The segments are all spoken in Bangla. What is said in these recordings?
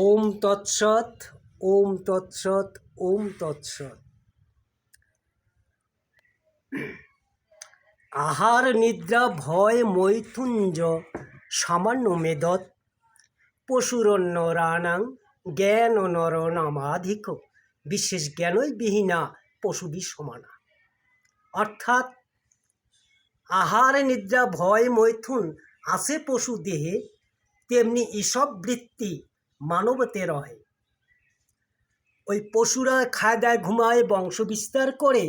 ওম তৎসৎ, ওম তৎসৎ, ওম তৎসৎ। আহার নিদ্রা ভয় মৈথুঞ্জ সামান্য মেদত পশুরন্য রানাং জ্ঞান নর নামাধিক বিশেষ জ্ঞানই বিহীনা পশুবি সমানা। অর্থাৎ আহার নিদ্রা ভয় মৈথুন আছে পশু দেহে, তেমনি এসব বৃত্তি মানবতে রহে। ওই পশুরা খায় দায় ঘুমায় বংশ বিস্তার করে,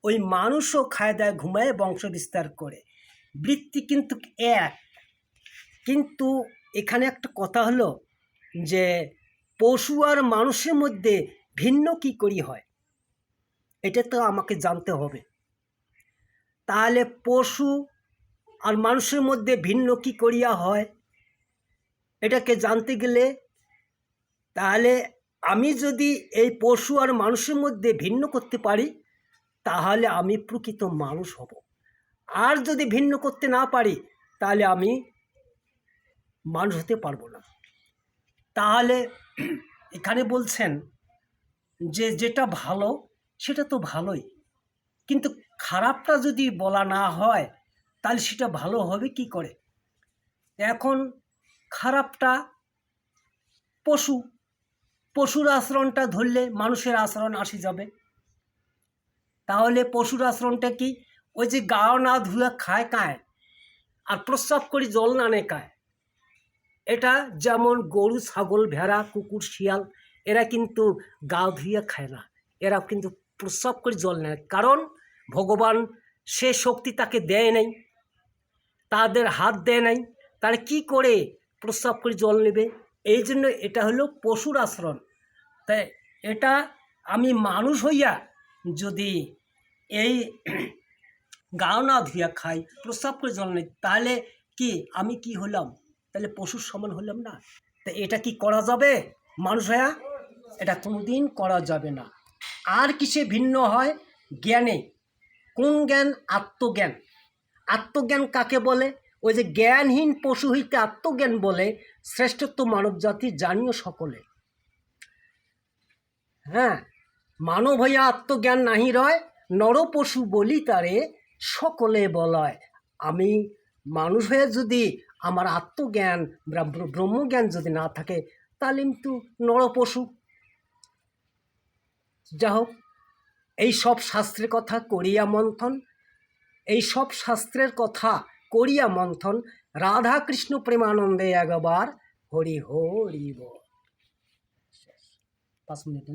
ওই মানুষও খায় দায় ঘুমায় বংশ বিস্তার করে। বৃত্তি কিন্তু এক, কিন্তু এখানে একটা কথা হলো যে পশু আর মানুষের মধ্যে ভিন্ন কি করি হয়, এটা তো আমাকে জানতে হবে। তাহলে পশু আর মানুষের মধ্যে ভিন্ন কি করিয়া হয়, এটাকে জানতে গেলে তাহলে আমি যদি এই পশু আর মানুষের মধ্যে ভিন্ন করতে পারি, তাহলে আমি প্রকৃত মানুষ হব। আর যদি ভিন্ন করতে না পারি, তাহলে আমি মানুষ হতে পারবো না। তাহলে এখানে বলছেন যে যেটা ভালো সেটা তো ভালোই, কিন্তু খারাপটা যদি বলা না হয় তাহলে সেটা ভালো হবে কি করে? এখন খারাপটা পশুর আচরণটা ধরলে মানুষের আচরণ আসে যাবে। তাহলে পশুর আচরণটা কি? ওই যে গা না ধুয়ে খায় কায় আর প্রস্রাব করে জল না নেকায়, এটা যেমন গরু ছাগল ভেড়া কুকুর শিয়াল এরা কিন্তু গা ধুয়ে খায় না, এরা কিন্তু প্রস্রাব করে জল নেয়। কারণ ভগবান সে শক্তি তাকে দেয় নাই, তাদের হাত দেয় নাই, তারা কি করে প্রস্রাব করে জল নেবে? এই জন্য এটা হলো পশুর আচরণ। তাই এটা আমি মানুষ হইয়া যদি এই গা না ধুইয়া খাই প্রস্রাব করে জল নেই, তাহলে কি আমি কি হলাম? তাহলে পশুর সমান হলাম না? তা এটা কি করা যাবে মানুষ হইয়া? এটা কোনোদিন করা যাবে না। আর কিসে ভিন্ন হয়? জ্ঞানে। কোন জ্ঞান? আত্মজ্ঞান। আত্মজ্ঞান কাকে বলে? ওই যে জ্ঞানহীন পশু হইতে আত্মজ্ঞান বলে, শ্রেষ্ঠত্ব মানব জাতি জানিও সকলে। হ্যাঁ, মানব হইয়া আত্মজ্ঞান নাহি রয়, নর পশু বলি তারে সকলে বলয়। আমি মানুষ হয়ে যদি আমার আত্মজ্ঞান ব্রহ্মজ্ঞান যদি না থাকে, তাহলে কিন্তু নর পশু। যা হোক, এই সব শাস্ত্রের কথা করিয়া মন্থন, এই সব শাস্ত্রের কথা করিয়া মন্থন, রাধা কৃষ্ণ প্রেমানন্দে একবার হরি হরি বল। 5 মিনিট।